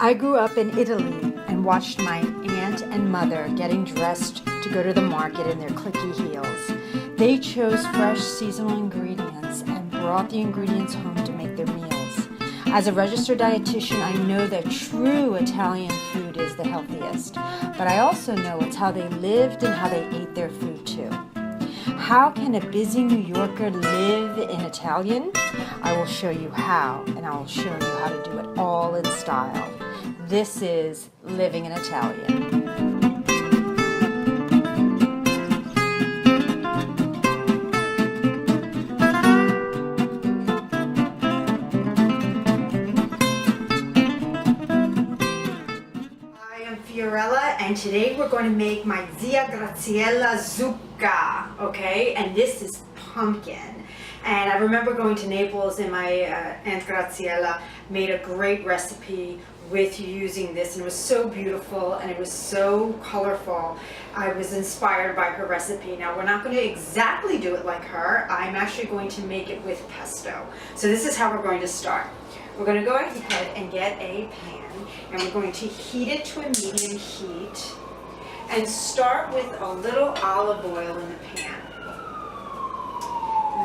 I grew up in Italy and watched my aunt and mother getting dressed to go to the market in their clicky heels. They chose fresh seasonal ingredients and brought the ingredients home to make their meals. As a registered dietitian, I know that true Italian food is the healthiest, but I also know it's how they lived and how they ate their food too. How can a busy New Yorker live in Italian? I will show you how, and I will show you how to do it all in style. This is Living in Italian. I am Fiorella, and today we're going to make my Zia Grazziella Zucca, okay? And this is pumpkin. And I remember going to Naples and my Aunt Grazziella made a great recipe with using this, and it was so beautiful and it was so colorful. I was inspired by her recipe. Now we're not going to exactly do it like her. I'm actually going to make it with pesto. So this is how we're going to start. We're going to go ahead and get a pan, and we're going to heat it to a medium heat and start with a little olive oil in the pan.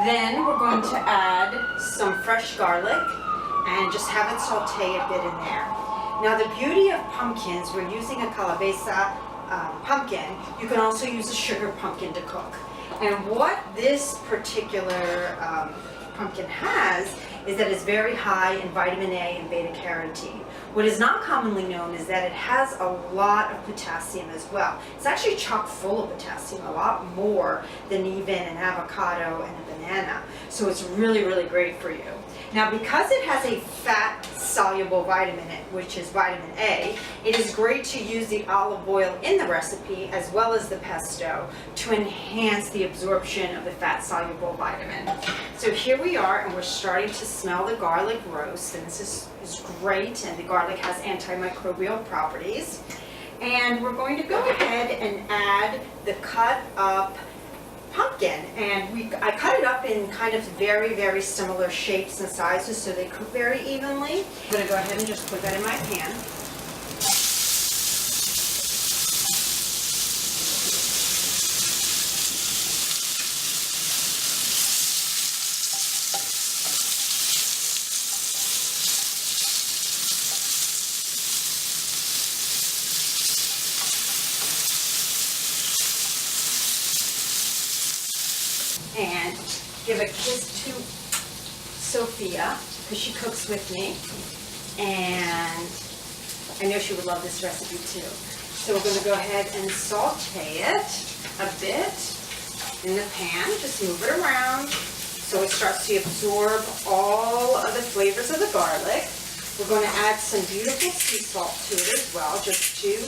Then we're going to add some fresh garlic and just have it saute a bit in there. Now the beauty of pumpkins, we're using a calabaza pumpkin. You can also use a sugar pumpkin to cook. And what this particular pumpkin has is that it's very high in vitamin A and beta carotene. What is not commonly known is that it has a lot of potassium as well. It's actually chock full of potassium, a lot more than even an avocado and a banana. So it's really, really great for you. Now, because it has a fat-soluble vitamin, which is vitamin A, it is great to use the olive oil in the recipe as well as the pesto to enhance the absorption of the fat-soluble vitamin. So here we are, and we're starting to smell the garlic roast, and this is great, and the garlic has antimicrobial properties. And we're going to go ahead and add the cut up pumpkin, and I cut it up in kind of very, very similar shapes and sizes so they cook very evenly. I'm going to go ahead and just put that in my pan. And give a kiss to Sophia, because she cooks with me, and I know she would love this recipe too. So we're going to go ahead and saute it a bit in the pan, just move it around so it starts to absorb all of the flavors of the garlic. We're going to add some beautiful sea salt to it as well, just to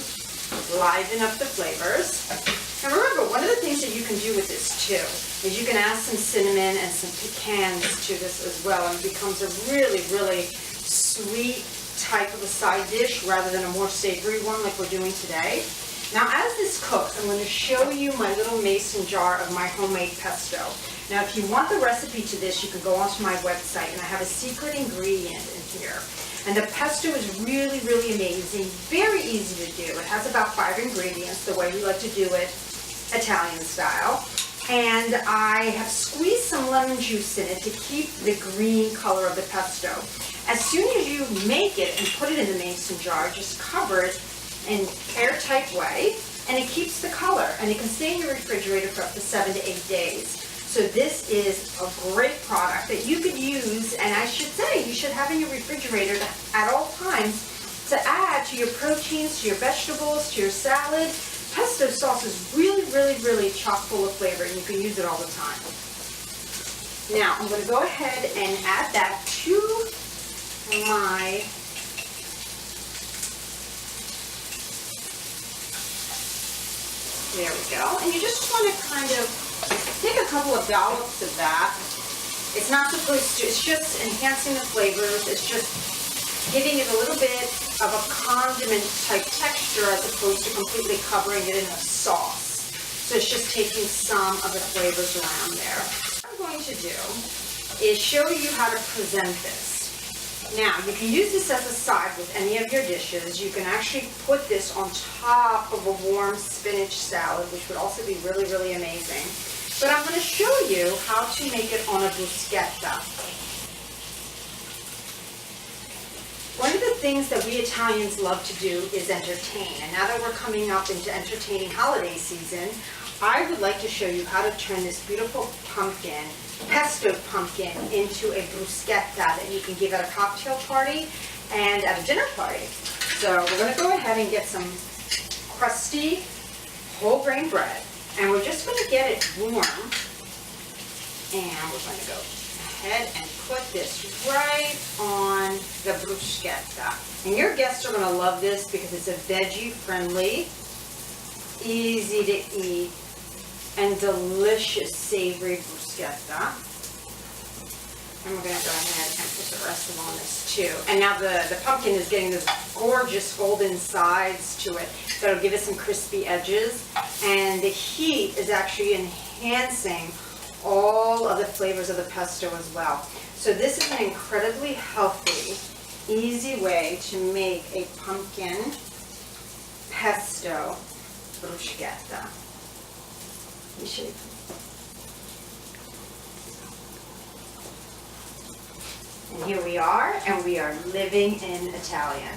liven up the flavors. And remember, one of the things that you can do with this too is you can add some cinnamon and some pecans to this as well, and it becomes a really, really sweet type of a side dish rather than a more savory one like we're doing today. Now as this cooks, I'm going to show you my little mason jar of my homemade pesto. Now if you want the recipe to this, you can go onto my website, and I have a secret ingredient in here. And the pesto is really, really amazing, very easy to do. It has about 5 ingredients, the way we like to do it, Italian style. And I have squeezed some lemon juice in it to keep the green color of the pesto. As soon as you make it and put it in the mason jar, just cover it in an airtight way, and it keeps the color, and it can stay in your refrigerator for up to 7 to 8 days. So this is a great product that you could use, and I should say you should have in your refrigerator at all times to add to your proteins, to your vegetables, to your salad. Pesto sauce is really, really, really chock full of flavor, and you can use it all the time. Now I'm going to go ahead and add that to my there we go. And you just want to kind of take a couple of dollops of that. It's not supposed to, it's just enhancing the flavors. It's just giving it a little bit of a condiment type texture as opposed to completely covering it in a sauce. So it's just taking some of the flavors around there. What I'm going to do is show you how to present this. Now, you can use this as a side with any of your dishes. You can actually put this on top of a warm spinach salad, which would also be really, really amazing. But I'm going to show you how to make it on a bruschetta. One of the things that we Italians love to do is entertain. And now that we're coming up into entertaining holiday season, I would like to show you how to turn this beautiful pumpkin, pesto pumpkin, into a bruschetta that you can give at a cocktail party and at a dinner party. So we're going to go ahead and get some crusty whole grain bread. And we're just going to get it warm. And we're going to go ahead and put this right on the bruschetta. And your guests are going to love this because it's a veggie-friendly, easy to eat, and delicious savory bruschetta. And we're going to go ahead and put the rest of them on this too. And now the pumpkin is getting this gorgeous golden sides to it. That'll give it some crispy edges. And the heat is actually enhancing all of the flavors of the pesto as well. So this is an incredibly healthy, easy way to make a pumpkin pesto bruschetta. Let me show you. And here we are living in Italian.